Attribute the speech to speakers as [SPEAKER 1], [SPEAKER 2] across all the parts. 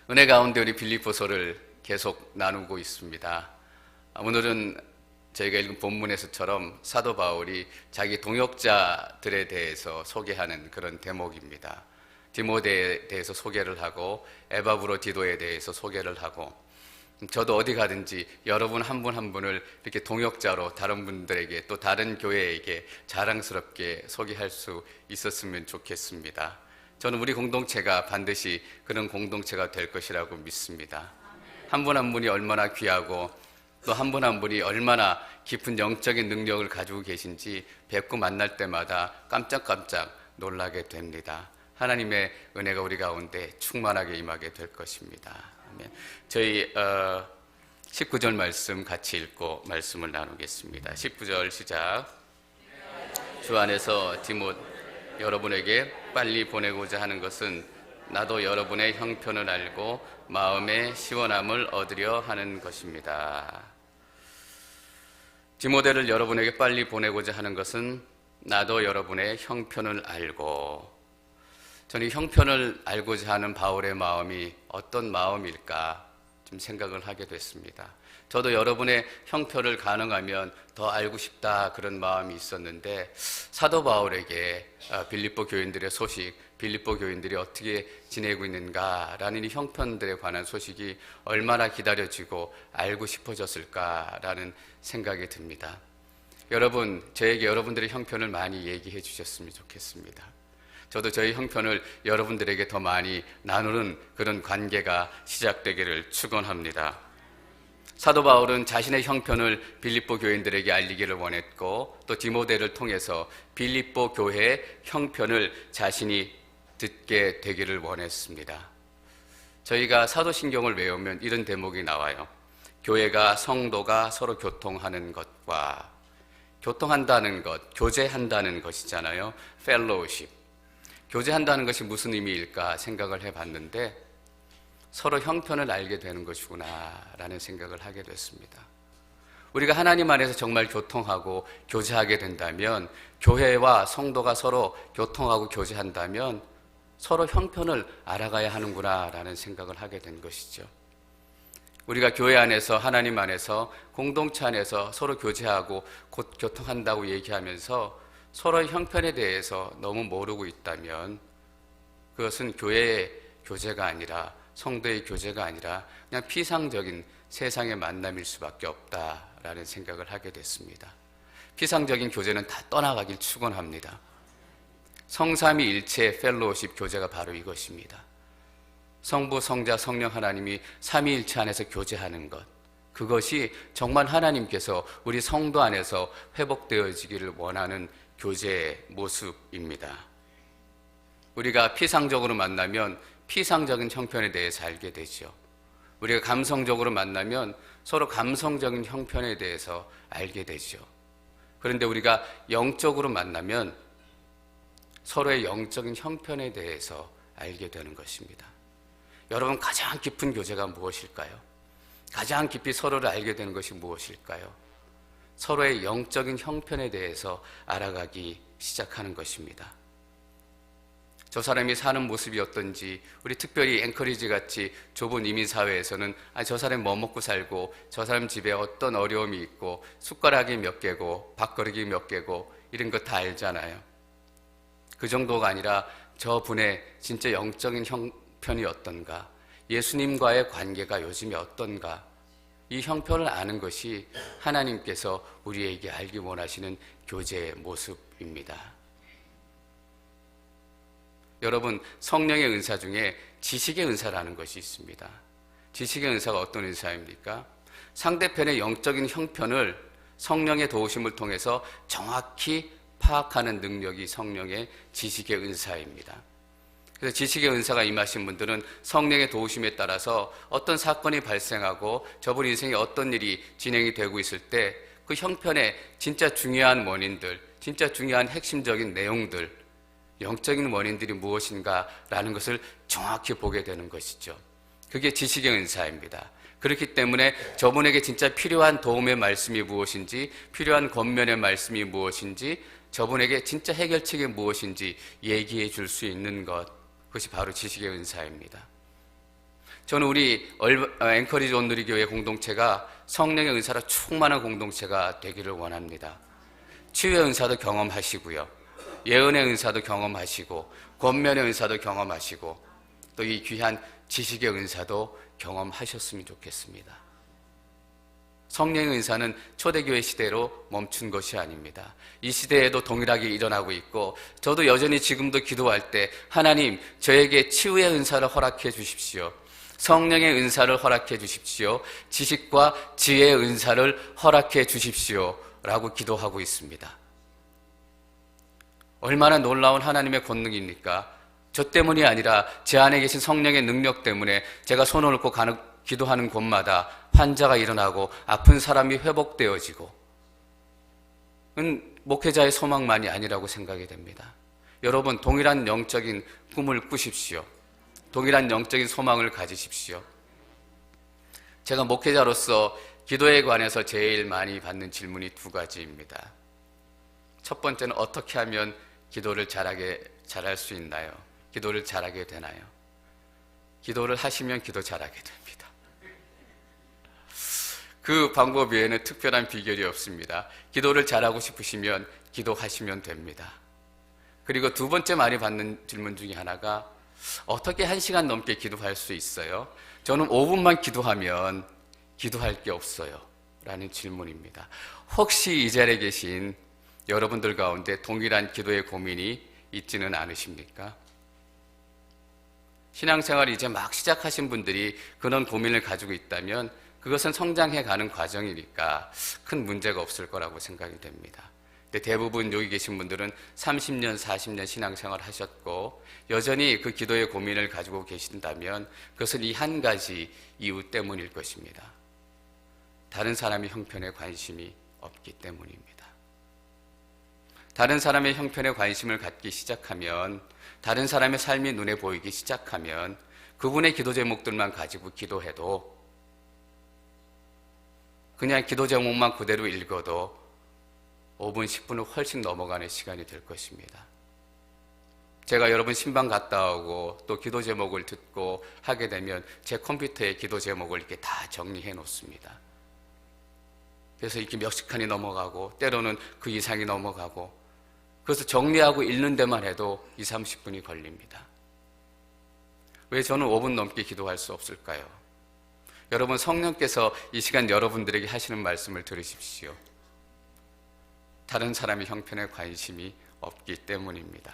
[SPEAKER 1] 은혜 가운데 우리 빌립보서를 계속 나누고 있습니다. 오늘은 저희가 읽은 본문에서처럼 사도 바울이 자기 동역자들에 대해서 소개하는 그런 대목입니다. 디모데에 대해서 소개를 하고 에바브로디도에 대해서 소개를 하고, 저도 어디 가든지 여러분 한 분 한 분을 이렇게 동역자로 다른 분들에게 또 다른 교회에게 자랑스럽게 소개할 수 있었으면 좋겠습니다. 저는 우리 공동체가 반드시 그런 공동체가 될 것이라고 믿습니다. 한 분 한 분이 얼마나 귀하고 또 한 분 한 분이 얼마나 깊은 영적인 능력을 가지고 계신지 뵙고 만날 때마다 깜짝깜짝 놀라게 됩니다. 하나님의 은혜가 우리 가운데 충만하게 임하게 될 것입니다. 아멘. 저희 19절 말씀 같이 읽고 말씀을 나누겠습니다. 19절 시작. 주 안에서 여러분에게 빨리 보내고자 하는 것은 나도 여러분의 형편을 알고 마음의 시원함을 얻으려 하는 것입니다. 디모데를 여러분에게 빨리 보내고자 하는 것은 나도 여러분의 형편을 알고, 저는 이 형편을 알고자 하는 바울의 마음이 어떤 마음일까 좀 생각을 하게 됐습니다. 저도 여러분의 형편을 가능하면 더 알고 싶다 그런 마음이 있었는데, 사도 바울에게 빌립보 교인들의 소식, 빌립보 교인들이 어떻게 지내고 있는가라는 이 형편들에 관한 소식이 얼마나 기다려지고 알고 싶어졌을까라는 생각이 듭니다. 여러분, 저에게 여러분들의 형편을 많이 얘기해 주셨으면 좋겠습니다. 저도 저희 형편을 여러분들에게 더 많이 나누는 그런 관계가 시작되기를 축원합니다. 사도 바울은 자신의 형편을 빌립보 교인들에게 알리기를 원했고, 또 디모데를 통해서 빌립보 교회의 형편을 자신이 듣게 되기를 원했습니다. 저희가 사도신경을 외우면 이런 대목이 나와요. 교회가 성도가 서로 교통하는 것과, 교통한다는 것, 교제한다는 것이잖아요. 펠로우십. 교제한다는 것이 무슨 의미일까 생각을 해봤는데, 서로 형편을 알게 되는 것이구나 라는 생각을 하게 됐습니다. 우리가 하나님 안에서 정말 교통하고 교제하게 된다면, 교회와 성도가 서로 교통하고 교제한다면 서로 형편을 알아가야 하는구나 라는 생각을 하게 된 것이죠. 우리가 교회 안에서, 하나님 안에서, 공동체 안에서 서로 교제하고 곧 교통한다고 얘기하면서 서로의 형편에 대해서 너무 모르고 있다면, 그것은 교회의 교제가 아니라, 성도의 교제가 아니라 그냥 피상적인 세상의 만남일 수밖에 없다라는 생각을 하게 됐습니다. 피상적인 교제는 다 떠나가길 축원합니다. 성삼위일체 펠로우십 교제가 바로 이것입니다. 성부, 성자, 성령 하나님이 삼위일체 안에서 교제하는 것, 그것이 정말 하나님께서 우리 성도 안에서 회복되어지기를 원하는 교제의 모습입니다. 우리가 피상적으로 만나면 피상적인 형편에 대해서 알게 되죠. 우리가 감성적으로 만나면 서로 감성적인 형편에 대해서 알게 되죠. 그런데 우리가 영적으로 만나면 서로의 영적인 형편에 대해서 알게 되는 것입니다. 여러분, 가장 깊은 교제가 무엇일까요? 가장 깊이 서로를 알게 되는 것이 무엇일까요? 서로의 영적인 형편에 대해서 알아가기 시작하는 것입니다. 저 사람이 사는 모습이 어떤지, 우리 특별히 앵커리지 같이 좁은 이민사회에서는 저 사람이 뭐 먹고 살고, 저 사람 집에 어떤 어려움이 있고, 숟가락이 몇 개고 밥그릇이 몇 개고 이런 거 다 알잖아요. 그 정도가 아니라 저분의 진짜 영적인 형편이 어떤가, 예수님과의 관계가 요즘에 어떤가, 이 형편을 아는 것이 하나님께서 우리에게 알기 원하시는 교제의 모습입니다. 여러분, 성령의 은사 중에 지식의 은사라는 것이 있습니다. 지식의 은사가 어떤 은사입니까? 상대편의 영적인 형편을 성령의 도우심을 통해서 정확히 파악하는 능력이 성령의 지식의 은사입니다. 그래서 지식의 은사가 임하신 분들은 성령의 도우심에 따라서 어떤 사건이 발생하고 저분 인생에 어떤 일이 진행이 되고 있을 때 그 형편의 진짜 중요한 원인들, 진짜 중요한 핵심적인 내용들, 영적인 원인들이 무엇인가라는 것을 정확히 보게 되는 것이죠. 그게 지식의 은사입니다. 그렇기 때문에 저분에게 진짜 필요한 도움의 말씀이 무엇인지, 필요한 권면의 말씀이 무엇인지, 저분에게 진짜 해결책이 무엇인지 얘기해 줄 수 있는 것, 그것이 바로 지식의 은사입니다. 저는 우리 앵커리지 온누리교회 공동체가 성령의 은사로 충만한 공동체가 되기를 원합니다. 치유의 은사도 경험하시고요. 예언의 은사도 경험하시고 권면의 은사도 경험하시고 또 이 귀한 지식의 은사도 경험하셨으면 좋겠습니다. 성령의 은사는 초대교회 시대로 멈춘 것이 아닙니다. 이 시대에도 동일하게 일어나고 있고 저도 여전히 지금도 기도할 때 하나님 저에게 치유의 은사를 허락해 주십시오. 성령의 은사를 허락해 주십시오. 지식과 지혜의 은사를 허락해 주십시오. 라고 기도하고 있습니다. 얼마나 놀라운 하나님의 권능입니까? 저 때문이 아니라 제 안에 계신 성령의 능력 때문에 제가 손을 얹고 기도하는 곳마다 환자가 일어나고 아픈 사람이 회복되어지고 목회자의 소망만이 아니라고 생각이 됩니다. 여러분 동일한 영적인 꿈을 꾸십시오. 동일한 영적인 소망을 가지십시오. 제가 목회자로서 기도에 관해서 제일 많이 받는 질문이 두 가지입니다. 첫 번째는 어떻게 하면 기도를 잘할 수 있나요? 기도를 잘하게 되나요? 기도를 하시면 기도 잘하게 됩니다. 그 방법 외에는 특별한 비결이 없습니다. 기도를 잘하고 싶으시면 기도하시면 됩니다. 그리고 두 번째 많이 받는 질문 중에 하나가 어떻게 1시간 넘게 기도할 수 있어요? 저는 5분만 기도하면 기도할 게 없어요. 라는 질문입니다. 혹시 이 자리에 계신 여러분들 가운데 동일한 기도의 고민이 있지는 않으십니까? 신앙생활을 이제 막 시작하신 분들이 그런 고민을 가지고 있다면 그것은 성장해 가는 과정이니까 큰 문제가 없을 거라고 생각이 됩니다. 근데 대부분 여기 계신 분들은 30년, 40년 신앙생활 하셨고 여전히 그 기도의 고민을 가지고 계신다면 그것은 이 한 가지 이유 때문일 것입니다. 다른 사람의 형편에 관심이 없기 때문입니다. 다른 사람의 형편에 관심을 갖기 시작하면 다른 사람의 삶이 눈에 보이기 시작하면 그분의 기도 제목들만 가지고 기도해도 그냥 기도 제목만 그대로 읽어도 5분, 10분은 훨씬 넘어가는 시간이 될 것입니다. 제가 여러분 신방 갔다 오고 또 기도 제목을 듣고 하게 되면 제 컴퓨터에 기도 제목을 이렇게 다 정리해 놓습니다. 그래서 이렇게 몇십 칸이 넘어가고 때로는 그 이상이 넘어가고 그래서 정리하고 읽는 데만 해도 20, 30분이 걸립니다. 왜 저는 5분 넘게 기도할 수 없을까요? 여러분 성령께서 이 시간 여러분들에게 하시는 말씀을 들으십시오. 다른 사람의 형편에 관심이 없기 때문입니다.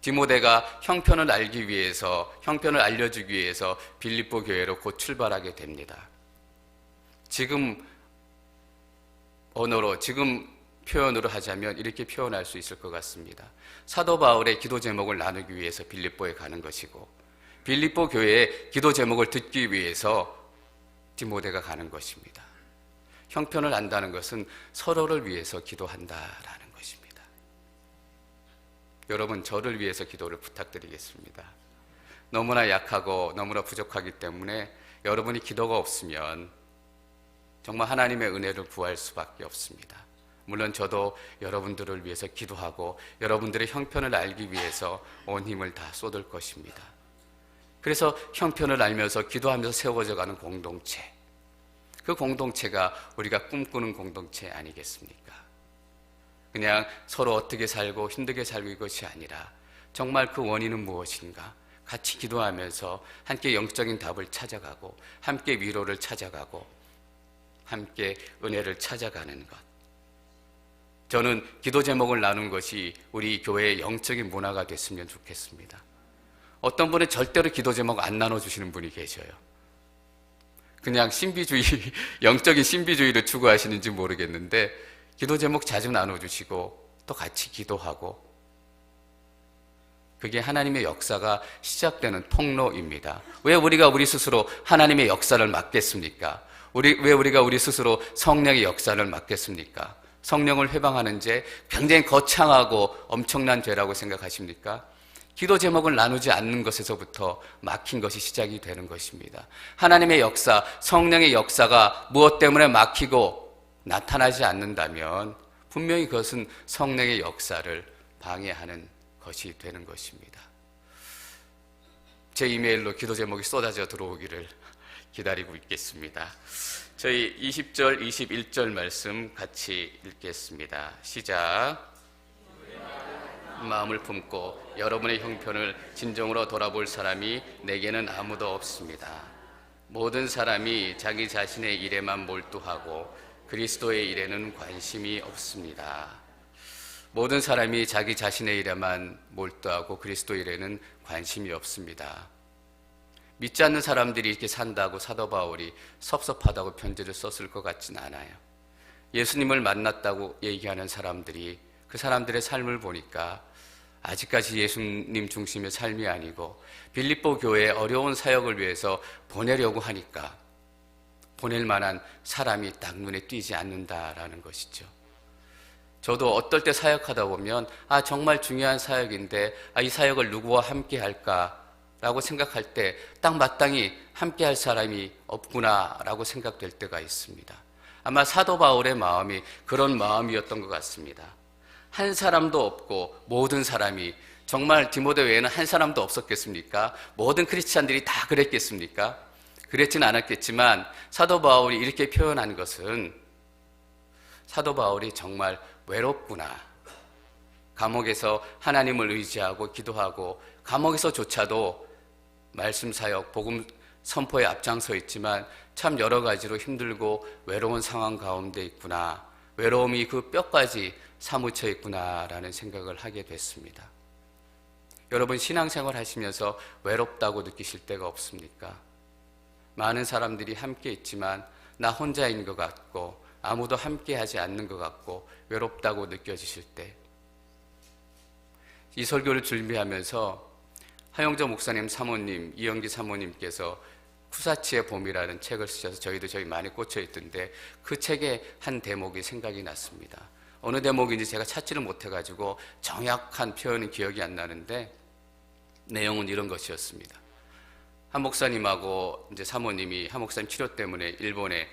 [SPEAKER 1] 디모데가 형편을 알기 위해서, 형편을 알려주기 위해서 빌립보 교회로 곧 출발하게 됩니다. 지금 언어로, 지금 표현으로 하자면 이렇게 표현할 수 있을 것 같습니다. 사도 바울의 기도 제목을 나누기 위해서 빌립보에 가는 것이고 빌립보 교회의 기도 제목을 듣기 위해서 디모데가 가는 것입니다. 형편을 안다는 것은 서로를 위해서 기도한다라는 것입니다. 여러분 저를 위해서 기도를 부탁드리겠습니다. 너무나 약하고 너무나 부족하기 때문에 여러분이 기도가 없으면 정말 하나님의 은혜를 구할 수밖에 없습니다. 물론 저도 여러분들을 위해서 기도하고 여러분들의 형편을 알기 위해서 온 힘을 다 쏟을 것입니다. 그래서 형편을 알면서 기도하면서 세워져 가는 공동체, 그 공동체가 우리가 꿈꾸는 공동체 아니겠습니까? 그냥 서로 어떻게 살고 힘들게 살고 이것이 아니라 정말 그 원인은 무엇인가 같이 기도하면서 함께 영적인 답을 찾아가고 함께 위로를 찾아가고 함께 은혜를 찾아가는 것. 저는 기도 제목을 나눈 것이 우리 교회의 영적인 문화가 됐으면 좋겠습니다. 어떤 분은 절대로 기도 제목 안 나눠주시는 분이 계셔요. 그냥 신비주의, 영적인 신비주의를 추구하시는지 모르겠는데 기도 제목 자주 나눠주시고 또 같이 기도하고 그게 하나님의 역사가 시작되는 통로입니다. 왜 우리가 우리 스스로 하나님의 역사를 맡겠습니까? 왜 우리가 우리 스스로 성령의 역사를 맡겠습니까? 성령을 회방하는 죄, 굉장히 거창하고 엄청난 죄라고 생각하십니까? 기도 제목을 나누지 않는 것에서부터 막힌 것이 시작이 되는 것입니다. 하나님의 역사, 성령의 역사가 무엇 때문에 막히고 나타나지 않는다면 분명히 그것은 성령의 역사를 방해하는 것이 되는 것입니다. 제 이메일로 기도 제목이 쏟아져 들어오기를 기다리고 있겠습니다. 저희 20절, 21절 말씀 같이 읽겠습니다. 시작. 마음을 품고 여러분의 형편을 진정으로 돌아볼 사람이 내게는 아무도 없습니다. 모든 사람이 자기 자신의 일에만 몰두하고 그리스도의 일에는 관심이 없습니다. 모든 사람이 자기 자신의 일에만 몰두하고 그리스도 일에는 관심이 없습니다. 믿지 않는 사람들이 이렇게 산다고 사도 바울이 섭섭하다고 편지를 썼을 것 같지는 않아요. 예수님을 만났다고 얘기하는 사람들이 그 사람들의 삶을 보니까 아직까지 예수님 중심의 삶이 아니고 빌립보 교회의 어려운 사역을 위해서 보내려고 하니까 보낼 만한 사람이 딱 눈에 띄지 않는다라는 것이죠. 저도 어떨 때 사역하다 보면 정말 중요한 사역인데 이 사역을 누구와 함께 할까라고 생각할 때 딱 마땅히 함께 할 사람이 없구나라고 생각될 때가 있습니다. 아마 사도 바울의 마음이 그런 마음이었던 것 같습니다. 한 사람도 없고 모든 사람이, 정말 디모데 외에는 한 사람도 없었겠습니까? 모든 크리스찬들이 다 그랬겠습니까? 그랬진 않았겠지만 사도 바울이 이렇게 표현한 것은 사도 바울이 정말 외롭구나. 감옥에서 하나님을 의지하고 기도하고 감옥에서조차도 말씀 사역, 복음 선포에 앞장서 있지만 참 여러 가지로 힘들고 외로운 상황 가운데 있구나. 외로움이 그 뼈까지 사무쳐 있구나라는 생각을 하게 됐습니다. 여러분 신앙생활 하시면서 외롭다고 느끼실 때가 없습니까? 많은 사람들이 함께 있지만 나 혼자인 것 같고 아무도 함께 하지 않는 것 같고 외롭다고 느껴지실 때, 이 설교를 준비하면서 하영조 목사님 사모님, 이영기 사모님께서 쿠사치의 봄이라는 책을 쓰셔서 저희 많이 꽂혀 있던데 그 책의 한 대목이 생각이 났습니다. 어느 대목인지 제가 찾지를 못해가지고 정확한 표현은 기억이 안 나는데 내용은 이런 것이었습니다. 한 목사님하고 이제 사모님이 한 목사님 치료 때문에 일본에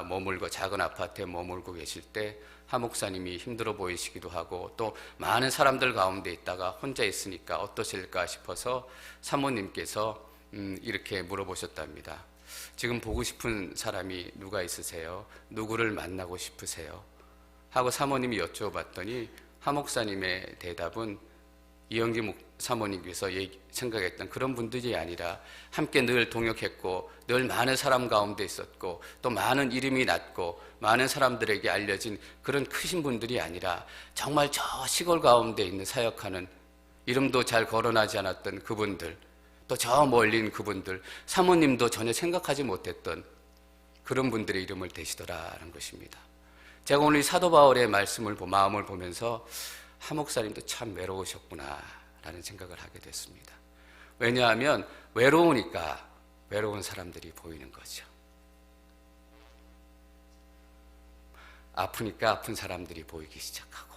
[SPEAKER 1] 머물고 작은 아파트에 머물고 계실 때 한 목사님이 힘들어 보이시기도 하고 또 많은 사람들 가운데 있다가 혼자 있으니까 어떠실까 싶어서 사모님께서 이렇게 물어보셨답니다. 지금 보고 싶은 사람이 누가 있으세요? 누구를 만나고 싶으세요? 하고 사모님이 여쭤봤더니 한 목사님의 대답은 이영기 사모님께서 생각했던 그런 분들이 아니라 함께 늘 동역했고 늘 많은 사람 가운데 있었고 또 많은 이름이 났고 많은 사람들에게 알려진 그런 크신 분들이 아니라 정말 저 시골 가운데 있는 사역하는, 이름도 잘 거론하지 않았던 그분들, 또 저 멀린 그분들, 사모님도 전혀 생각하지 못했던 그런 분들의 이름을 대시더라는 것입니다. 제가 오늘 이 사도 바울의 마음을 보면서 한 목사님도 참 외로우셨구나 라는 생각을 하게 됐습니다. 왜냐하면 외로우니까 외로운 사람들이 보이는 거죠. 아프니까 아픈 사람들이 보이기 시작하고,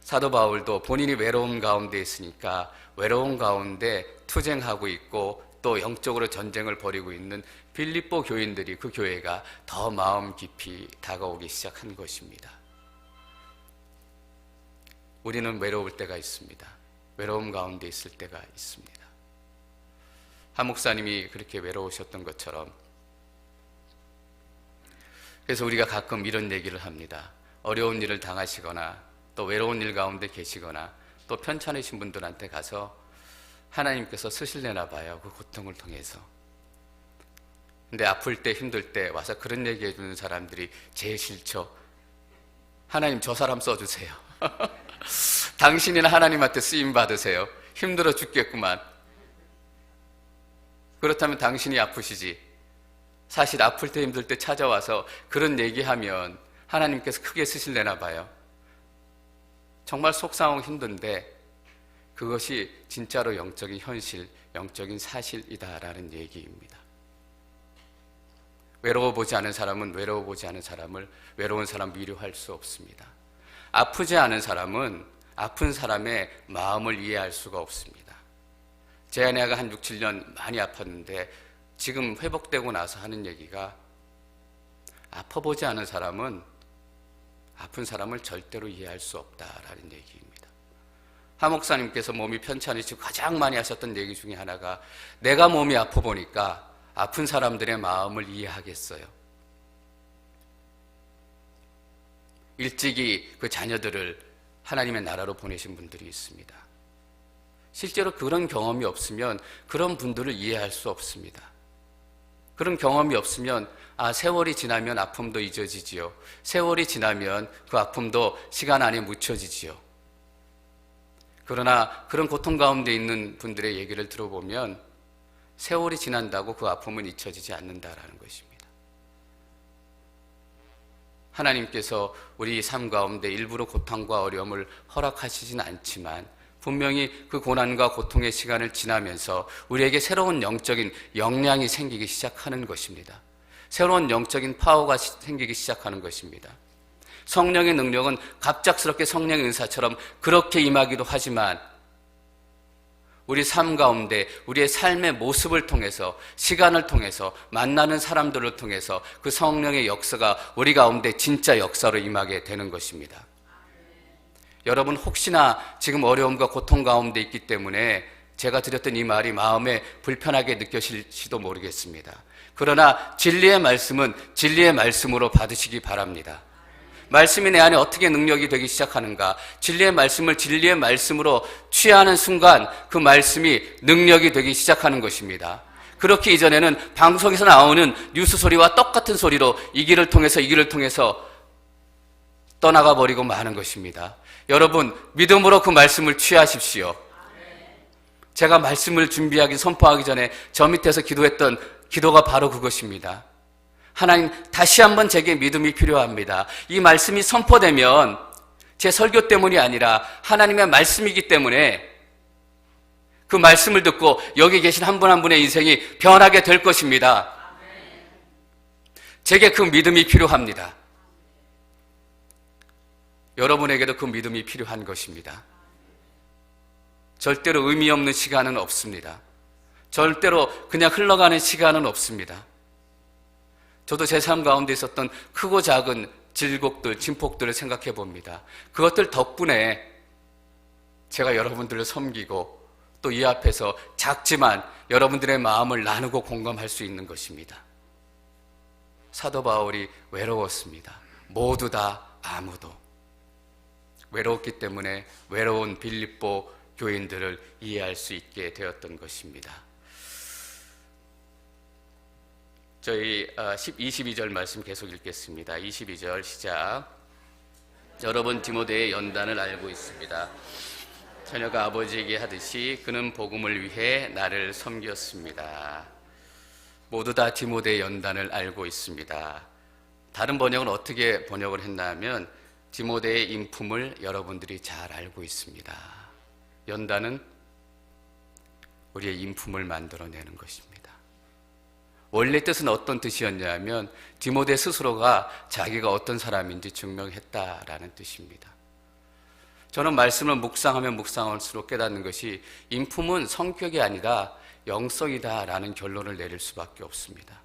[SPEAKER 1] 사도 바울도 본인이 외로움 가운데 있으니까 외로움 가운데 투쟁하고 있고 또 영적으로 전쟁을 벌이고 있는 빌립보 교인들이, 그 교회가 더 마음 깊이 다가오기 시작한 것입니다. 우리는 외로울 때가 있습니다. 외로움 가운데 있을 때가 있습니다. 한 목사님이 그렇게 외로우셨던 것처럼, 그래서 우리가 가끔 이런 얘기를 합니다. 어려운 일을 당하시거나 또 외로운 일 가운데 계시거나 또 편찮으신 분들한테 가서 하나님께서 쓰실래나 봐요. 그 고통을 통해서. 근데 아플 때 힘들 때 와서 그런 얘기 해주는 사람들이 제일 싫죠. 하나님 저 사람 써주세요. 당신이나 하나님한테 쓰임 받으세요. 힘들어 죽겠구만. 그렇다면 당신이 아프시지. 사실 아플 때 힘들 때 찾아와서 그런 얘기하면 하나님께서 크게 쓰실래나 봐요. 정말 속상하고 힘든데 그것이 진짜로 영적인 현실, 영적인 사실이다라는 얘기입니다. 외로워보지 않은 사람은 외로워보지 않은 사람을 외로운 사람 위로할 수 없습니다. 아프지 않은 사람은 아픈 사람의 마음을 이해할 수가 없습니다. 제 아내가 한 6, 7년 많이 아팠는데 지금 회복되고 나서 하는 얘기가, 아파보지 않은 사람은 아픈 사람을 절대로 이해할 수 없다라는 얘기입니다. 하 목사님께서 몸이 편찮으시고 가장 많이 하셨던 얘기 중에 하나가 내가 몸이 아파 보니까 아픈 사람들의 마음을 이해하겠어요. 일찍이 그 자녀들을 하나님의 나라로 보내신 분들이 있습니다. 실제로 그런 경험이 없으면 그런 분들을 이해할 수 없습니다. 그런 경험이 없으면 세월이 지나면 아픔도 잊어지지요. 세월이 지나면 그 아픔도 시간 안에 묻혀지지요. 그러나 그런 고통 가운데 있는 분들의 얘기를 들어보면 세월이 지난다고 그 아픔은 잊혀지지 않는다라는 것입니다. 하나님께서 우리 삶 가운데 일부러 고통과 어려움을 허락하시진 않지만 분명히 그 고난과 고통의 시간을 지나면서 우리에게 새로운 영적인 역량이 생기기 시작하는 것입니다. 새로운 영적인 파워가 생기기 시작하는 것입니다. 성령의 능력은 갑작스럽게 성령의 은사처럼 그렇게 임하기도 하지만 우리 삶 가운데 우리의 삶의 모습을 통해서 시간을 통해서 만나는 사람들을 통해서 그 성령의 역사가 우리 가운데 진짜 역사로 임하게 되는 것입니다. 여러분 혹시나 지금 어려움과 고통 가운데 있기 때문에 제가 드렸던 이 말이 마음에 불편하게 느껴질지도 모르겠습니다. 그러나 진리의 말씀은 진리의 말씀으로 받으시기 바랍니다. 말씀이 내 안에 어떻게 능력이 되기 시작하는가? 진리의 말씀을 진리의 말씀으로 취하는 순간 그 말씀이 능력이 되기 시작하는 것입니다. 그렇게 이전에는 방송에서 나오는 뉴스 소리와 똑같은 소리로 이 길을 통해서 떠나가 버리고 마는 것입니다. 여러분 믿음으로 그 말씀을 취하십시오. 제가 말씀을 준비하기 선포하기 전에 저 밑에서 기도했던 기도가 바로 그것입니다. 하나님 다시 한번 제게 믿음이 필요합니다. 이 말씀이 선포되면 제 설교 때문이 아니라 하나님의 말씀이기 때문에 그 말씀을 듣고 여기 계신 한 분 한 분의 인생이 변하게 될 것입니다. 제게 그 믿음이 필요합니다. 여러분에게도 그 믿음이 필요한 것입니다. 절대로 의미 없는 시간은 없습니다. 절대로 그냥 흘러가는 시간은 없습니다. 저도 제 삶 가운데 있었던 크고 작은 질곡들, 진폭들을 생각해 봅니다. 그것들 덕분에 제가 여러분들을 섬기고 또 이 앞에서 작지만 여러분들의 마음을 나누고 공감할 수 있는 것입니다. 사도 바울이 외로웠습니다. 모두 다 아무도. 외로웠기 때문에 외로운 빌립보 교인들을 이해할 수 있게 되었던 것입니다. 저희 22절 말씀 계속 읽겠습니다. 22절 시작. 여러분 디모데의 연단을 알고 있습니다. 자녀가 아버지에게 하듯이 그는 복음을 위해 나를 섬겼습니다. 모두 다 디모데의 연단을 알고 있습니다. 다른 번역은 어떻게 번역을 했냐면 디모데의 인품을 여러분들이 잘 알고 있습니다. 연단은 우리의 인품을 만들어내는 것입니다. 원래 뜻은 어떤 뜻이었냐면 디모데 스스로가 자기가 어떤 사람인지 증명했다라는 뜻입니다. 저는 말씀을 묵상하면 묵상할수록 깨닫는 것이 인품은 성격이 아니라 영성이다라는 결론을 내릴 수밖에 없습니다.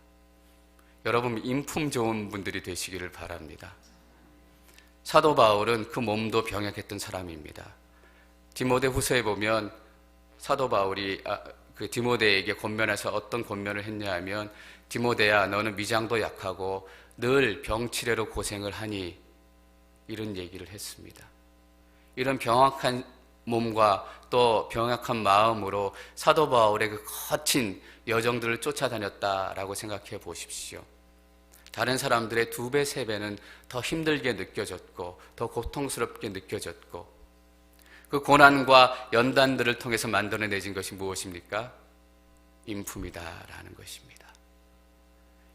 [SPEAKER 1] 여러분 인품 좋은 분들이 되시기를 바랍니다. 사도 바울은 그 몸도 병약했던 사람입니다. 디모데 후서에 보면 사도 바울이 그 디모데에게 권면해서 어떤 권면을 했냐 하면 디모데야 너는 미장도 약하고 늘 병치레로 고생을 하니 이런 얘기를 했습니다. 이런 병약한 몸과 또 병약한 마음으로 사도 바울의 그 거친 여정들을 쫓아다녔다라고 생각해 보십시오. 다른 사람들의 2배, 3배는 더 힘들게 느껴졌고 더 고통스럽게 느껴졌고 그 고난과 연단들을 통해서 만들어내진 것이 무엇입니까? 인품이다라는 것입니다.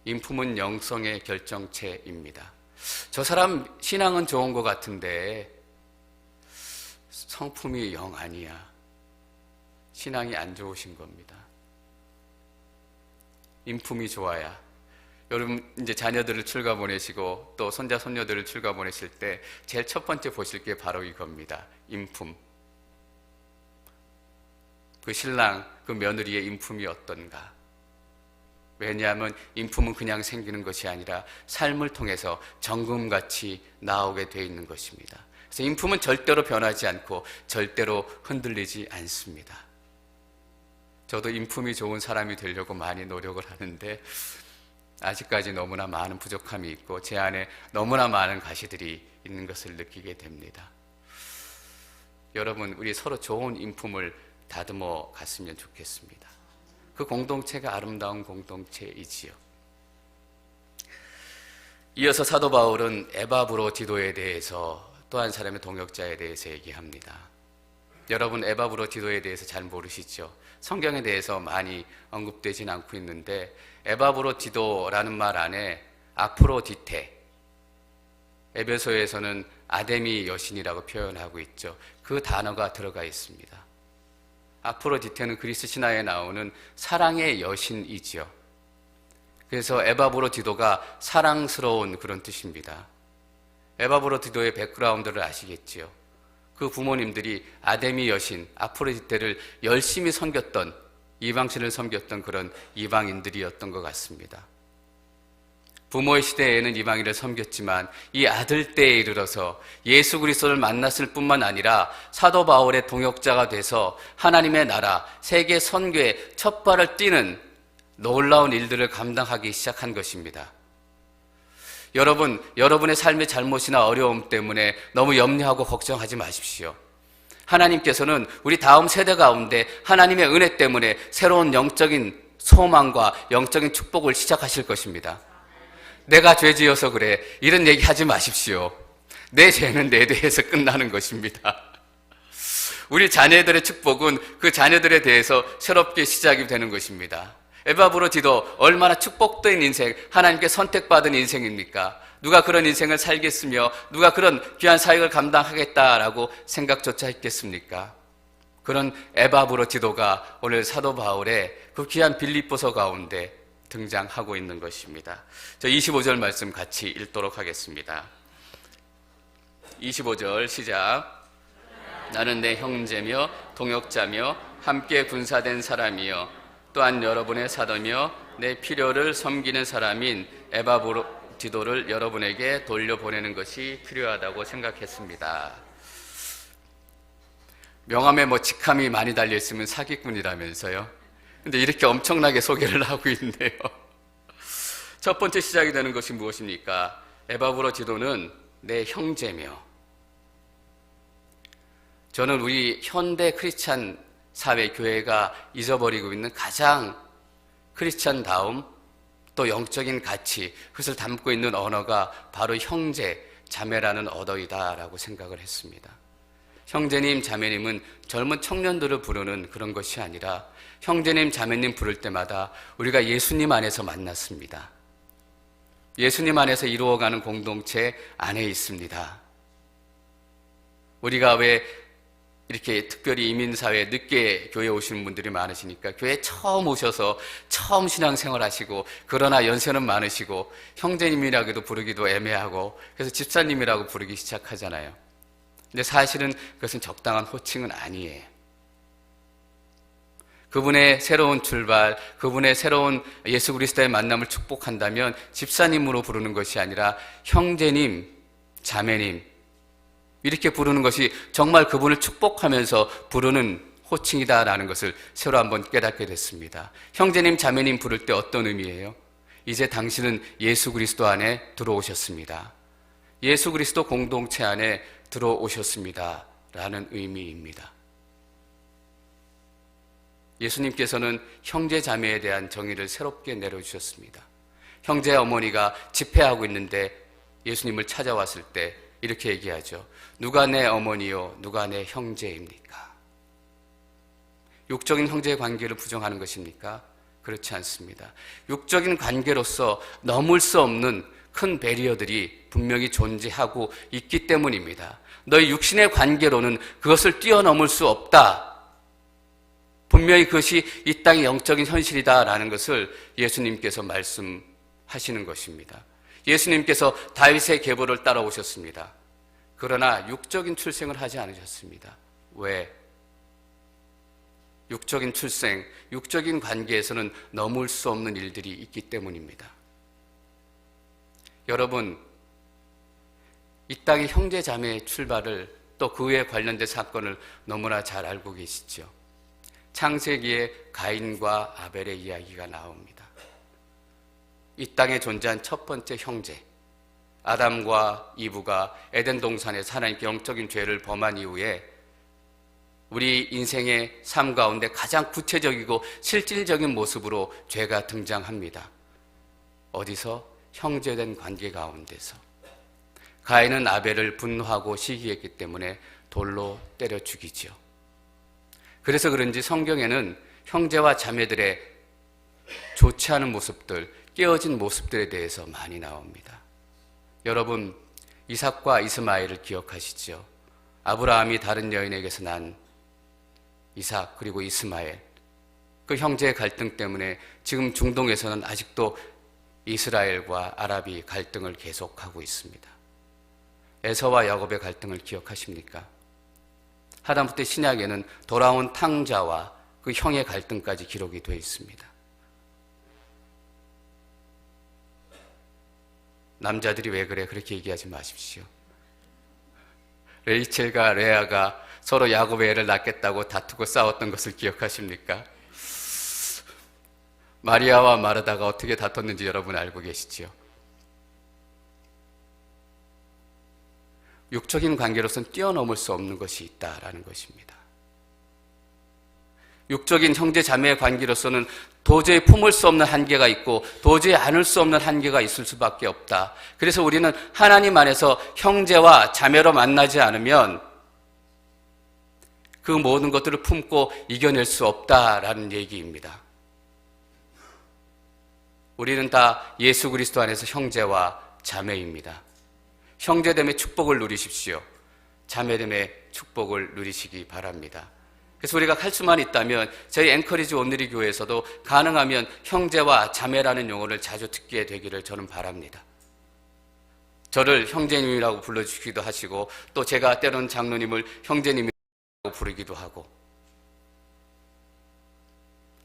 [SPEAKER 1] 인품은 영성의 결정체입니다. 저 사람 신앙은 좋은 것 같은데 성품이 영 아니야. 신앙이 안 좋으신 겁니다. 인품이 좋아야 여러분 이제 자녀들을 출가 보내시고 또 손자 손녀들을 출가 보내실 때 제일 첫 번째 보실 게 바로 이겁니다. 인품. 그 신랑, 그 며느리의 인품이 어떤가? 왜냐하면 인품은 그냥 생기는 것이 아니라 삶을 통해서 정금같이 나오게 돼 있는 것입니다. 그래서 인품은 절대로 변하지 않고 절대로 흔들리지 않습니다. 저도 인품이 좋은 사람이 되려고 많이 노력을 하는데 아직까지 너무나 많은 부족함이 있고 제 안에 너무나 많은 가시들이 있는 것을 느끼게 됩니다. 여러분, 우리 서로 좋은 인품을 다듬어 갔으면 좋겠습니다. 그 공동체가 아름다운 공동체이지요. 이어서 사도 바울은 에바브로디도에 대해서 또 한 사람의 동역자에 대해서 얘기합니다. 여러분, 에바브로디도에 대해서 잘 모르시죠? 성경에 대해서 많이 언급되진 않고 있는데 에바브로디도라는 말 안에 아프로디테, 에베소에서는 아데미 여신이라고 표현하고 있죠. 그 단어가 들어가 있습니다. 아프로디테는 그리스 신화에 나오는 사랑의 여신이지요. 그래서 에바브로디도가 사랑스러운 그런 뜻입니다. 에바브로디도의 백그라운드를 아시겠지요. 그 부모님들이 아데미 여신 아프로디테를 열심히 섬겼던, 이방신을 섬겼던 그런 이방인들이었던 것 같습니다. 부모의 시대에는 이방인을 섬겼지만 이 아들 때에 이르러서 예수 그리스도를 만났을 뿐만 아니라 사도 바울의 동역자가 돼서 하나님의 나라, 세계 선교에 첫 발을 띄는 놀라운 일들을 감당하기 시작한 것입니다. 여러분, 여러분의 삶의 잘못이나 어려움 때문에 너무 염려하고 걱정하지 마십시오. 하나님께서는 우리 다음 세대 가운데 하나님의 은혜 때문에 새로운 영적인 소망과 영적인 축복을 시작하실 것입니다. 내가 죄 지어서 그래, 이런 얘기 하지 마십시오. 내 죄는 내 대해서 끝나는 것입니다. 우리 자녀들의 축복은 그 자녀들에 대해서 새롭게 시작이 되는 것입니다. 에바브로디도 얼마나 축복된 인생, 하나님께 선택받은 인생입니까? 누가 그런 인생을 살겠으며 누가 그런 귀한 사역을 감당하겠다라고 생각조차 했겠습니까? 그런 에바브로디도가 오늘 사도 바울의 그 귀한 빌립보서 가운데 등장하고 있는 것입니다. 저 25절 말씀 같이 읽도록 하겠습니다. 25절 시작. 나는 내 형제며 동역자며 함께 군사된 사람이요 또한 여러분의 사도며 내 필요를 섬기는 사람인 에바브로디도를 여러분에게 돌려보내는 것이 필요하다고 생각했습니다. 명함에 직함이 많이 달려있으면 사기꾼이라면서요. 근데 이렇게 엄청나게 소개를 하고 있네요. 첫 번째 시작이 되는 것이 무엇입니까? 에바브로디도는 내 형제며. 저는 우리 현대 크리스찬 사회, 교회가 잊어버리고 있는 가장 크리스찬다움 또 영적인 가치, 그것을 담고 있는 언어가 바로 형제, 자매라는 언어이다라고 생각을 했습니다. 형제님, 자매님은 젊은 청년들을 부르는 그런 것이 아니라 형제님, 자매님 부를 때마다 우리가 예수님 안에서 만났습니다. 예수님 안에서 이루어가는 공동체 안에 있습니다. 우리가 왜 이렇게 특별히 이민사회에 늦게 교회에 오시는 분들이 많으시니까 교회에 처음 오셔서 처음 신앙생활 하시고 그러나 연세는 많으시고 형제님이라고도 부르기도 애매하고 그래서 집사님이라고 부르기 시작하잖아요. 근데 사실은 그것은 적당한 호칭은 아니에요. 그분의 새로운 출발, 그분의 새로운 예수 그리스도의 만남을 축복한다면 집사님으로 부르는 것이 아니라 형제님, 자매님 이렇게 부르는 것이 정말 그분을 축복하면서 부르는 호칭이다라는 것을 새로 한번 깨닫게 됐습니다. 형제님, 자매님 부를 때 어떤 의미예요? 이제 당신은 예수 그리스도 안에 들어오셨습니다. 예수 그리스도 공동체 안에 들어오셨습니다. 라는 의미입니다. 예수님께서는 형제, 자매에 대한 정의를 새롭게 내려주셨습니다. 형제 어머니가 집회하고 있는데 예수님을 찾아왔을 때 이렇게 얘기하죠. 누가 내 어머니요, 누가 내 형제입니까? 육적인 형제 관계를 부정하는 것입니까? 그렇지 않습니다. 육적인 관계로서 넘을 수 없는 큰 배리어들이 분명히 존재하고 있기 때문입니다. 너희 육신의 관계로는 그것을 뛰어넘을 수 없다. 분명히 그것이 이 땅의 영적인 현실이다라는 것을 예수님께서 말씀하시는 것입니다. 예수님께서 다윗의 계보를 따라오셨습니다. 그러나 육적인 출생을 하지 않으셨습니다. 왜? 육적인 출생, 육적인 관계에서는 넘을 수 없는 일들이 있기 때문입니다. 여러분, 이 이 땅의 형제 자매의 출발을 또 그에 관련된 사건을 너무나 잘 알고 계시죠. 창세기에 가인과 아벨의 이야기가 나옵니다. 이 땅에 존재한 첫 번째 형제 아담과 이브가 에덴 동산에서 하나님께 영적인 죄를 범한 이후에 우리 인생의 삶 가운데 가장 구체적이고 실질적인 모습으로 죄가 등장합니다. 어디서? 형제된 관계 가운데서. 가인은 아벨을 분노하고 시기했기 때문에 돌로 때려 죽이죠. 그래서 그런지 성경에는 형제와 자매들의 좋지 않은 모습들, 깨어진 모습들에 대해서 많이 나옵니다. 여러분, 이삭과 이스마엘을 기억하시죠? 아브라함이 다른 여인에게서 난 이삭 그리고 이스마엘, 그 형제의 갈등 때문에 지금 중동에서는 아직도 이스라엘과 아랍이 갈등을 계속하고 있습니다. 에서와 야곱의 갈등을 기억하십니까? 하다못해 신약에는 돌아온 탕자와 그 형의 갈등까지 기록이 되어 있습니다. 남자들이 왜 그래? 그렇게 얘기하지 마십시오. 레이첼과 레아가 서로 야곱의 애를 낳겠다고 다투고 싸웠던 것을 기억하십니까? 마리아와 마르다가 어떻게 다퉜는지 여러분 알고 계시지요? 육적인 관계로서는 뛰어넘을 수 없는 것이 있다라는 것입니다. 육적인 형제 자매의 관계로서는 도저히 품을 수 없는 한계가 있고 도저히 안을 수 없는 한계가 있을 수밖에 없다. 그래서 우리는 하나님 안에서 형제와 자매로 만나지 않으면 그 모든 것들을 품고 이겨낼 수 없다라는 얘기입니다. 우리는 다 예수 그리스도 안에서 형제와 자매입니다. 형제됨의 축복을 누리십시오. 자매됨의 축복을 누리시기 바랍니다. 그래서 우리가 할 수만 있다면 저희 앵커리지 온누리 교회에서도 가능하면 형제와 자매라는 용어를 자주 듣게 되기를 저는 바랍니다. 저를 형제님이라고 불러주기도 하시고 또 제가 때로는 장로님을 형제님이라고 부르기도 하고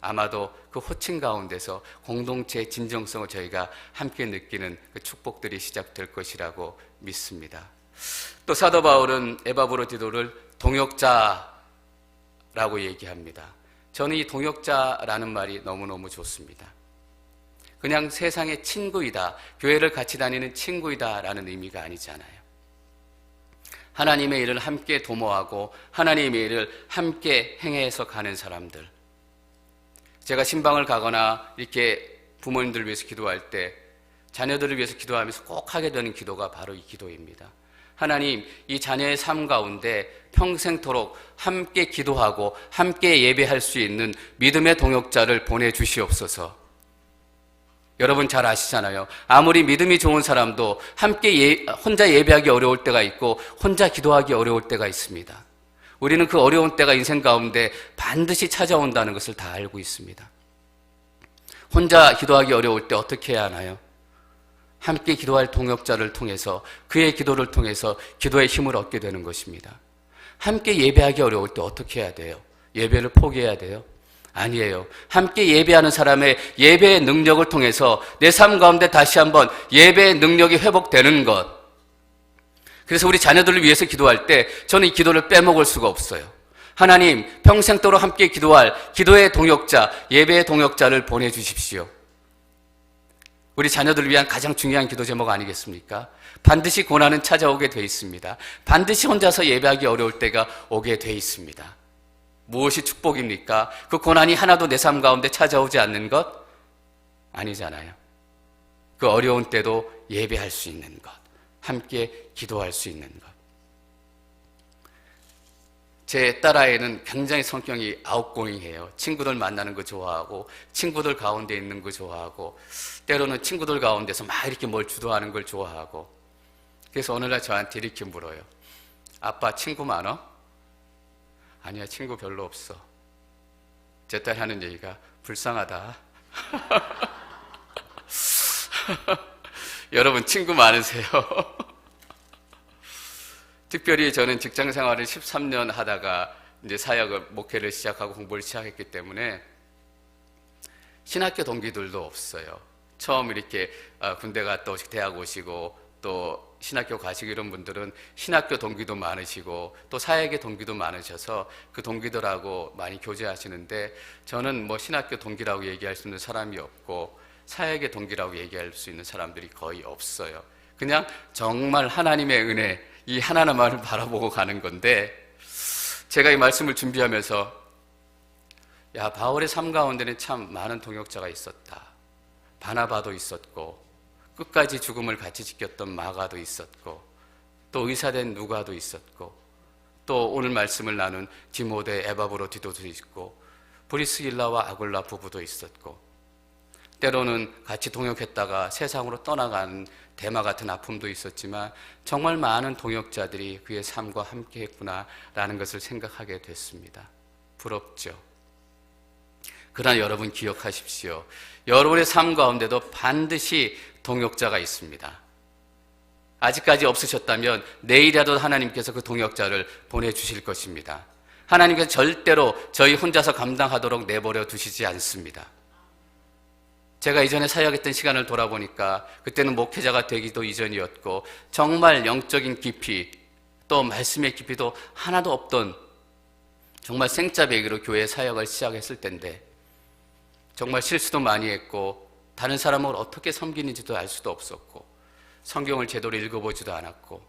[SPEAKER 1] 아마도 그 호칭 가운데서 공동체의 진정성을 저희가 함께 느끼는 그 축복들이 시작될 것이라고 믿습니다. 또 사도 바울은 에바브로디도를 동역자라고 얘기합니다. 저는 이 동역자라는 말이 너무너무 좋습니다. 그냥 세상의 친구이다, 교회를 같이 다니는 친구이다 라는 의미가 아니잖아요. 하나님의 일을 함께 도모하고 하나님의 일을 함께 행해서 가는 사람들. 제가 신방을 가거나 이렇게 부모님들을 위해서 기도할 때 자녀들을 위해서 기도하면서 꼭 하게 되는 기도가 바로 이 기도입니다. 하나님, 이 자녀의 삶 가운데 평생토록 함께 기도하고 함께 예배할 수 있는 믿음의 동역자를 보내주시옵소서. 여러분 잘 아시잖아요. 아무리 믿음이 좋은 사람도 함께 혼자 예배하기 어려울 때가 있고 혼자 기도하기 어려울 때가 있습니다. 우리는 그 어려운 때가 인생 가운데 반드시 찾아온다는 것을 다 알고 있습니다. 혼자 기도하기 어려울 때 어떻게 해야 하나요? 함께 기도할 동역자를 통해서 그의 기도를 통해서 기도의 힘을 얻게 되는 것입니다. 함께 예배하기 어려울 때 어떻게 해야 돼요? 예배를 포기해야 돼요? 아니에요. 함께 예배하는 사람의 예배의 능력을 통해서 내 삶 가운데 다시 한번 예배의 능력이 회복되는 것. 그래서 우리 자녀들을 위해서 기도할 때 저는 이 기도를 빼먹을 수가 없어요. 하나님, 평생도록 함께 기도할 기도의 동역자, 예배의 동역자를 보내주십시오. 우리 자녀들을 위한 가장 중요한 기도 제목 아니겠습니까? 반드시 고난은 찾아오게 돼 있습니다. 반드시 혼자서 예배하기 어려울 때가 오게 돼 있습니다. 무엇이 축복입니까? 그 고난이 하나도 내 삶 가운데 찾아오지 않는 것? 아니잖아요. 그 어려운 때도 예배할 수 있는 것, 함께 기도할 수 있는 것. 제 딸아이는 굉장히 성격이 아웃고잉해요. 친구들 만나는 거 좋아하고 친구들 가운데 있는 거 좋아하고 때로는 친구들 가운데서 막 이렇게 뭘 주도하는 걸 좋아하고 그래서 어느 날 저한테 이렇게 물어요. 아빠 친구 많어? 아니야, 친구 별로 없어. 제 딸이 하는 얘기가 불쌍하다. 여러분 친구 많으세요? 특별히 저는 직장 생활을 13년 하다가 이제 사역을, 목회를 시작하고 공부를 시작했기 때문에 신학교 동기들도 없어요. 처음 이렇게 군대 갔다 오시고 대학 오시고 또 신학교 가시고 이런 분들은 신학교 동기도 많으시고 또 사역의 동기도 많으셔서 그 동기들하고 많이 교제하시는데, 저는 뭐 신학교 동기라고 얘기할 수 있는 사람이 없고 사역의 동기라고 얘기할 수 있는 사람들이 거의 없어요. 그냥 정말 하나님의 은혜, 이 하나님만을 바라보고 가는 건데, 제가 이 말씀을 준비하면서 야, 바울의 삶 가운데는 참 많은 동역자가 있었다. 바나바도 있었고, 끝까지 죽음을 같이 지켰던 마가도 있었고, 또 의사된 누가도 있었고, 또 오늘 말씀을 나눈 디모데 에바브로디도도 있고, 브리스길라와 아굴라 부부도 있었고, 때로는 같이 동역했다가 세상으로 떠나가는 대마 같은 아픔도 있었지만 정말 많은 동역자들이 그의 삶과 함께 했구나라는 것을 생각하게 됐습니다. 부럽죠? 그러나 여러분 기억하십시오. 여러분의 삶 가운데도 반드시 동역자가 있습니다. 아직까지 없으셨다면 내일이라도 하나님께서 그 동역자를 보내주실 것입니다. 하나님께서 절대로 저희 혼자서 감당하도록 내버려 두시지 않습니다. 제가 이전에 사역했던 시간을 돌아보니까 그때는 목회자가 되기도 이전이었고 정말 영적인 깊이 또 말씀의 깊이도 하나도 없던 정말 생짜배기로 교회 사역을 시작했을 때인데, 정말 실수도 많이 했고 다른 사람을 어떻게 섬기는지도 알 수도 없었고 성경을 제대로 읽어보지도 않았고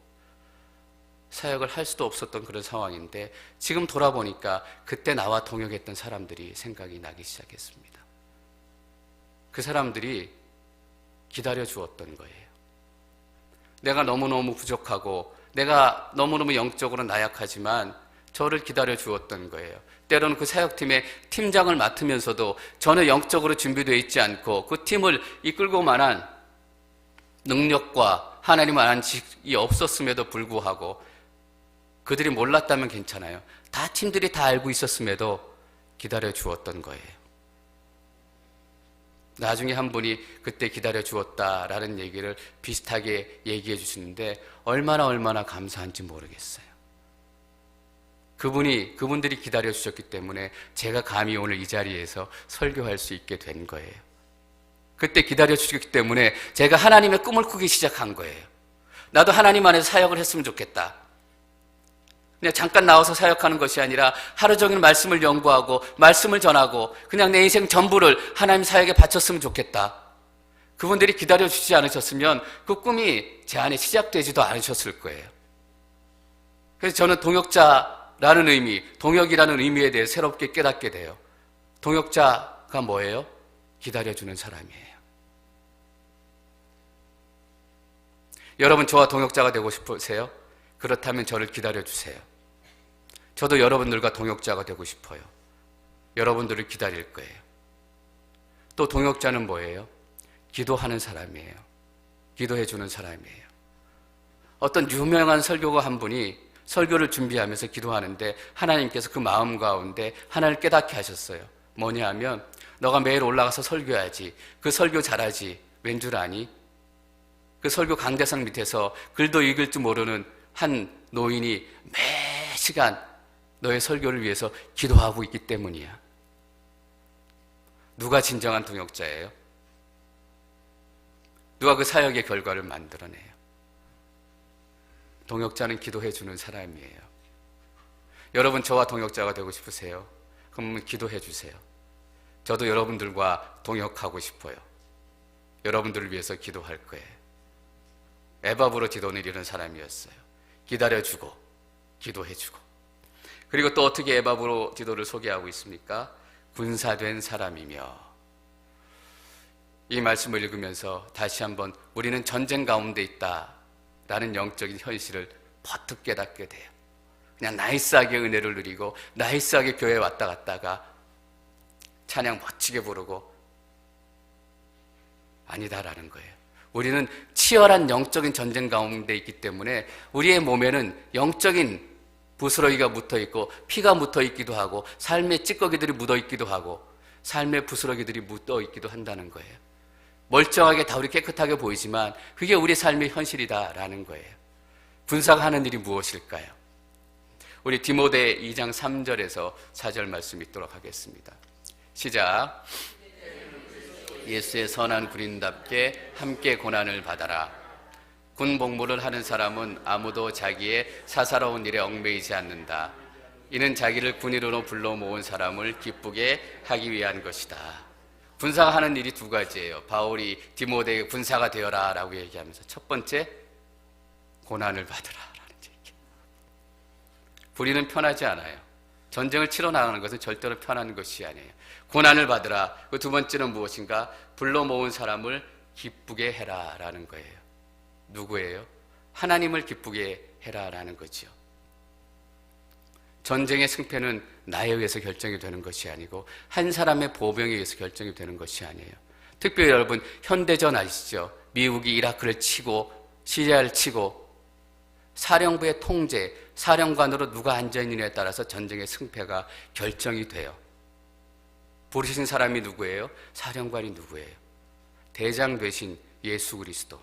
[SPEAKER 1] 사역을 할 수도 없었던 그런 상황인데, 지금 돌아보니까 그때 나와 동역했던 사람들이 생각이 나기 시작했습니다. 그 사람들이 기다려 주었던 거예요. 내가 너무너무 부족하고 내가 너무너무 영적으로 나약하지만 저를 기다려 주었던 거예요. 때로는 그 사역팀의 팀장을 맡으면서도 저는 영적으로 준비되어 있지 않고 그 팀을 이끌고 만한 능력과 하나님 안한 지식이 없었음에도 불구하고, 그들이 몰랐다면 괜찮아요. 다 팀들이 다 알고 있었음에도 기다려 주었던 거예요. 나중에 한 분이 그때 기다려 주었다라는 얘기를 비슷하게 얘기해 주시는데 얼마나 감사한지 모르겠어요. 그분들이 기다려 주셨기 때문에 제가 감히 오늘 이 자리에서 설교할 수 있게 된 거예요. 그때 기다려 주셨기 때문에 제가 하나님의 꿈을 꾸기 시작한 거예요. 나도 하나님 안에서 사역을 했으면 좋겠다. 그냥 잠깐 나와서 사역하는 것이 아니라 하루 종일 말씀을 연구하고 말씀을 전하고 그냥 내 인생 전부를 하나님 사역에 바쳤으면 좋겠다. 그분들이 기다려주지 않으셨으면 그 꿈이 제 안에 시작되지도 않으셨을 거예요. 그래서 저는 동역자라는 의미, 동역이라는 의미에 대해 새롭게 깨닫게 돼요. 동역자가 뭐예요? 기다려주는 사람이에요. 여러분, 저와 동역자가 되고 싶으세요? 그렇다면 저를 기다려주세요. 저도 여러분들과 동역자가 되고 싶어요. 여러분들을 기다릴 거예요. 또 동역자는 뭐예요? 기도하는 사람이에요. 기도해주는 사람이에요. 어떤 유명한 설교가 한 분이 설교를 준비하면서 기도하는데 하나님께서 그 마음 가운데 하나를 깨닫게 하셨어요. 뭐냐 하면, 너가 매일 올라가서 설교해야지. 그 설교 잘하지. 왠 줄 아니? 그 설교 강대상 밑에서 글도 읽을 줄 모르는 한 노인이 매 시간 너의 설교를 위해서 기도하고 있기 때문이야. 누가 진정한 동역자예요? 누가 그 사역의 결과를 만들어내요? 동역자는 기도해주는 사람이에요. 여러분, 저와 동역자가 되고 싶으세요? 그러면 기도해 주세요. 저도 여러분들과 동역하고 싶어요. 여러분들을 위해서 기도할 거예요. 에바브로디도는 이런 사람이었어요. 기다려주고 기도해주고. 그리고 또 어떻게 에바브로디도를 소개하고 있습니까? 군사된 사람이며. 이 말씀을 읽으면서 다시 한번 우리는 전쟁 가운데 있다라는 영적인 현실을 버뜩 깨닫게 돼요. 그냥 나이스하게 은혜를 누리고 나이스하게 교회에 왔다 갔다가 찬양 멋지게 부르고, 아니다라는 거예요. 우리는 치열한 영적인 전쟁 가운데 있기 때문에 우리의 몸에는 영적인 부스러기가 묻어있고 피가 묻어있기도 하고 삶의 찌꺼기들이 묻어있기도 하고 삶의 부스러기들이 묻어있기도 한다는 거예요. 멀쩡하게 다 우리 깨끗하게 보이지만 그게 우리 삶의 현실이다라는 거예요. 군사가 하는 일이 무엇일까요? 우리 디모데 2장 3절에서 4절 말씀 읽도록 하겠습니다. 시작. 예수의 선한 군인답게 함께 고난을 받아라. 군 복무를 하는 사람은 아무도 자기의 사사로운 일에 얽매이지 않는다. 이는 자기를 군인으로 불러 모은 사람을 기쁘게 하기 위한 것이다. 군사가 하는 일이 두 가지예요. 바울이 디모데에게 군사가 되어라 라고 얘기하면서 첫 번째, 고난을 받으라 라는 얘기. 우리는 편하지 않아요. 전쟁을 치러 나가는 것은 절대로 편한 것이 아니에요. 고난을 받으라. 그 두 번째는 무엇인가? 불러 모은 사람을 기쁘게 해라 라는 거예요. 누구예요? 하나님을 기쁘게 해라 라는 거죠. 전쟁의 승패는 나에 의해서 결정이 되는 것이 아니고 한 사람의 보병에 의해서 결정이 되는 것이 아니에요. 특별히 여러분 현대전 아시죠? 미국이 이라크를 치고 시리아를 치고 사령부의 통제, 사령관으로 누가 앉아있느냐에 따라서 전쟁의 승패가 결정이 돼요. 부르신 사람이 누구예요? 사령관이 누구예요? 대장 되신 예수 그리스도.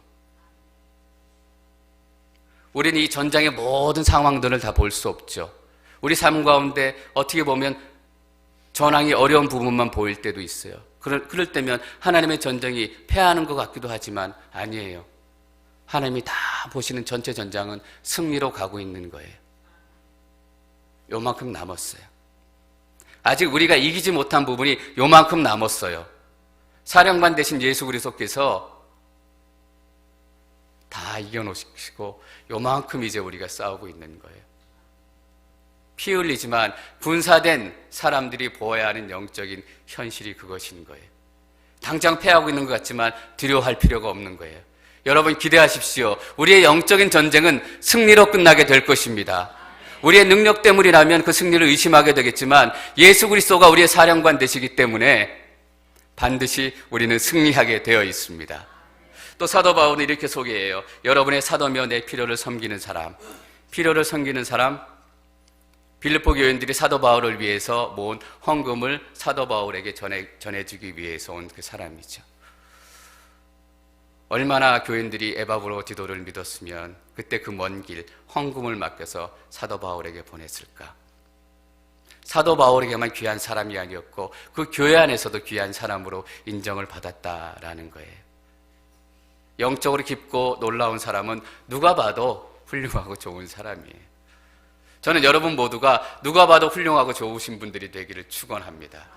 [SPEAKER 1] 우리는 이 전장의 모든 상황들을 다 볼 수 없죠. 우리 삶 가운데 어떻게 보면 전황이 어려운 부분만 보일 때도 있어요. 그럴 때면 하나님의 전쟁이 패하는 것 같기도 하지만 아니에요. 하나님이 다 보시는 전체 전장은 승리로 가고 있는 거예요. 요만큼 남았어요. 아직 우리가 이기지 못한 부분이 요만큼 남았어요. 사령관 대신 예수 그리스도께서 다 이겨놓으시고 요만큼 이제 우리가 싸우고 있는 거예요. 피 흘리지만 군사된 사람들이 보아야 하는 영적인 현실이 그것인 거예요. 당장 패하고 있는 것 같지만 두려워할 필요가 없는 거예요. 여러분 기대하십시오. 우리의 영적인 전쟁은 승리로 끝나게 될 것입니다. 우리의 능력 때문이라면 그 승리를 의심하게 되겠지만 예수 그리스도가 우리의 사령관 되시기 때문에 반드시 우리는 승리하게 되어 있습니다. 또 사도 바울은 이렇게 소개해요. 여러분의 사도며 내 필요를 섬기는 사람. 필요를 섬기는 사람, 빌립보 교인들이 사도 바울을 위해서 모은 헌금을 사도 바울에게 전해주기 위해서 온 그 사람이죠. 얼마나 교인들이 에바브로디도를 믿었으면 그때 그 먼 길 헌금을 맡겨서 사도 바울에게 보냈을까? 사도 바울에게만 귀한 사람이 아니었고 그 교회 안에서도 귀한 사람으로 인정을 받았다라는 거예요. 영적으로 깊고 놀라운 사람은 누가 봐도 훌륭하고 좋은 사람이에요. 저는 여러분 모두가 누가 봐도 훌륭하고 좋으신 분들이 되기를 축원합니다.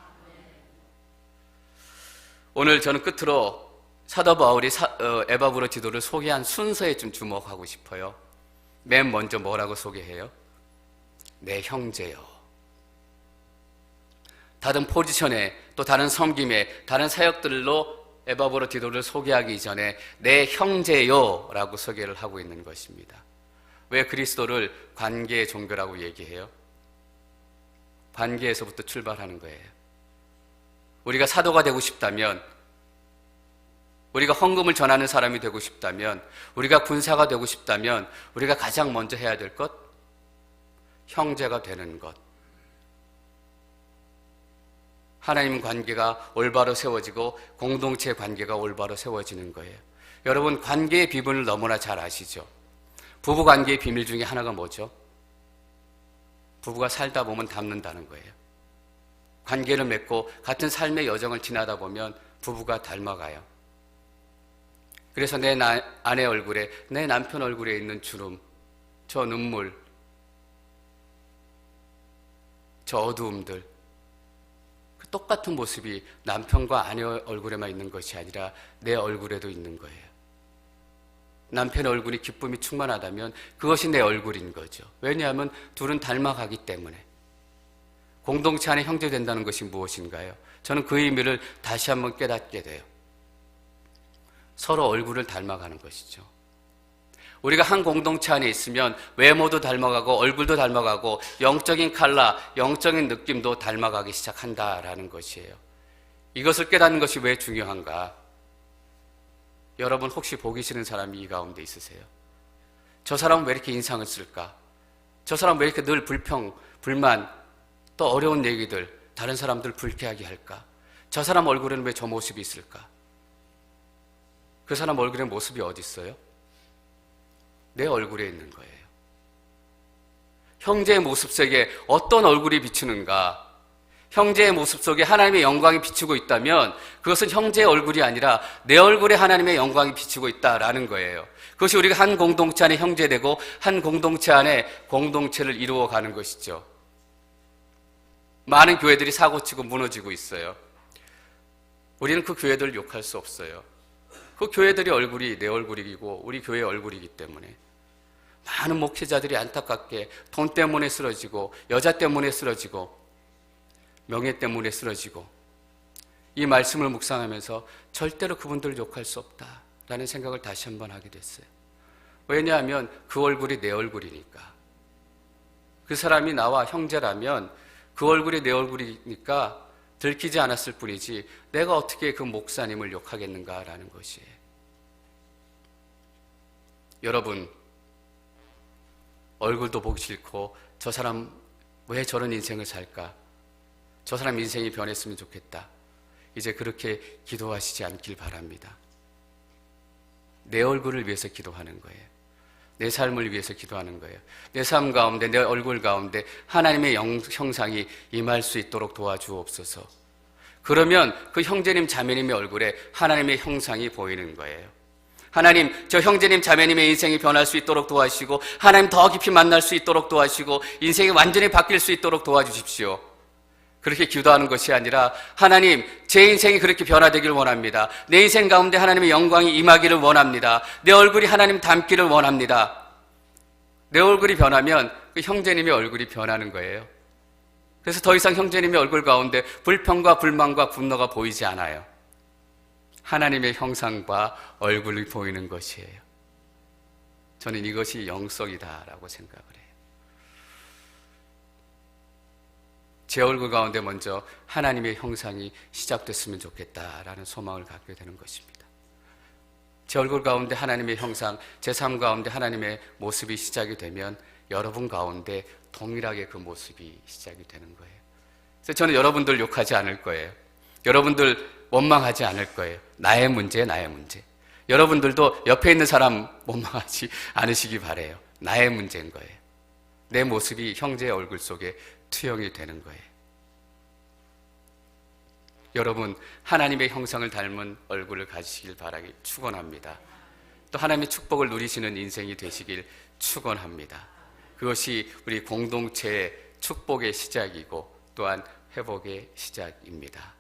[SPEAKER 1] 오늘 저는 끝으로 사도 바울이 에바브로디도를 소개한 순서에 좀 주목하고 싶어요. 맨 먼저 뭐라고 소개해요? 내 형제요. 다른 포지션에 또 다른 섬김에 다른 사역들로 에바브로디도를 소개하기 전에 내 형제요 라고 소개를 하고 있는 것입니다. 왜 그리스도를 관계의 종교라고 얘기해요? 관계에서부터 출발하는 거예요. 우리가 사도가 되고 싶다면, 우리가 헌금을 전하는 사람이 되고 싶다면, 우리가 군사가 되고 싶다면 우리가 가장 먼저 해야 될 것, 형제가 되는 것. 하나님 관계가 올바로 세워지고 공동체 관계가 올바로 세워지는 거예요. 여러분 관계의 비밀을 너무나 잘 아시죠? 부부 관계의 비밀 중에 하나가 뭐죠? 부부가 살다 보면 닮는다는 거예요. 관계를 맺고 같은 삶의 여정을 지나다 보면 부부가 닮아가요. 그래서 내 아내 얼굴에, 내 남편 얼굴에 있는 주름, 저 눈물, 저 어두움들, 그 똑같은 모습이 남편과 아내 얼굴에만 있는 것이 아니라 내 얼굴에도 있는 거예요. 남편 얼굴이 기쁨이 충만하다면 그것이 내 얼굴인 거죠. 왜냐하면 둘은 닮아가기 때문에. 공동체 안에 형제 된다는 것이 무엇인가요? 저는 그 의미를 다시 한번 깨닫게 돼요. 서로 얼굴을 닮아가는 것이죠. 우리가 한 공동체 안에 있으면 외모도 닮아가고 얼굴도 닮아가고 영적인 컬러, 영적인 느낌도 닮아가기 시작한다라는 것이에요. 이것을 깨닫는 것이 왜 중요한가? 여러분 혹시 보기 싫은 사람이 이 가운데 있으세요? 저 사람은 왜 이렇게 인상을 쓸까? 저 사람은 왜 이렇게 늘 불평, 불만, 또 어려운 얘기들, 다른 사람들 불쾌하게 할까? 저 사람 얼굴에는 왜 저 모습이 있을까? 그 사람 얼굴에 모습이 어디 있어요? 내 얼굴에 있는 거예요. 형제의 모습 속에 어떤 얼굴이 비추는가? 형제의 모습 속에 하나님의 영광이 비추고 있다면 그것은 형제의 얼굴이 아니라 내 얼굴에 하나님의 영광이 비추고 있다라는 거예요. 그것이 우리가 한 공동체 안에 형제되고 한 공동체 안에 공동체를 이루어가는 것이죠. 많은 교회들이 사고치고 무너지고 있어요. 우리는 그 교회들을 욕할 수 없어요. 그 교회들의 얼굴이 내 얼굴이고 우리 교회의 얼굴이기 때문에 많은 목회자들이 안타깝게 돈 때문에 쓰러지고 여자 때문에 쓰러지고 명예 때문에 쓰러지고 이 말씀을 묵상하면서 절대로 그분들을 욕할 수 없다라는 생각을 다시 한번 하게 됐어요. 왜냐하면 그 얼굴이 내 얼굴이니까. 그 사람이 나와 형제라면 그 얼굴이 내 얼굴이니까 들키지 않았을 뿐이지 내가 어떻게 그 목사님을 욕하겠는가라는 것이에요. 여러분, 얼굴도 보기 싫고 저 사람 왜 저런 인생을 살까? 저 사람 인생이 변했으면 좋겠다. 이제 그렇게 기도하시지 않길 바랍니다. 내 얼굴을 위해서 기도하는 거예요. 내 삶을 위해서 기도하는 거예요. 내 삶 가운데, 내 얼굴 가운데 하나님의 형상이 임할 수 있도록 도와주옵소서. 그러면 그 형제님, 자매님의 얼굴에 하나님의 형상이 보이는 거예요. 하나님, 저 형제님, 자매님의 인생이 변할 수 있도록 도와주시고 하나님 더 깊이 만날 수 있도록 도와주시고 인생이 완전히 바뀔 수 있도록 도와주십시오. 그렇게 기도하는 것이 아니라 하나님, 제 인생이 그렇게 변화되기를 원합니다. 내 인생 가운데 하나님의 영광이 임하기를 원합니다. 내 얼굴이 하나님 닮기를 원합니다. 내 얼굴이 변하면 그 형제님의 얼굴이 변하는 거예요. 그래서 더 이상 형제님의 얼굴 가운데 불평과 불만과 분노가 보이지 않아요. 하나님의 형상과 얼굴이 보이는 것이에요. 저는 이것이 영성이다라고 생각을 해요. 제 얼굴 가운데 먼저 하나님의 형상이 시작됐으면 좋겠다라는 소망을 갖게 되는 것입니다. 제 얼굴 가운데 하나님의 형상, 제 삶 가운데 하나님의 모습이 시작이 되면 여러분 가운데 동일하게 그 모습이 시작이 되는 거예요. 그래서 저는 여러분들 욕하지 않을 거예요. 여러분들 원망하지 않을 거예요. 나의 문제, 나의 문제. 여러분들도 옆에 있는 사람 원망하지 않으시기 바라요. 나의 문제인 거예요. 내 모습이 형제의 얼굴 속에 투영이 되는 거예요. 여러분, 하나님의 형상을 닮은 얼굴을 가지시길 바라기 축원합니다. 또 하나님의 축복을 누리시는 인생이 되시길 축원합니다. 그것이 우리 공동체의 축복의 시작이고 또한 회복의 시작입니다.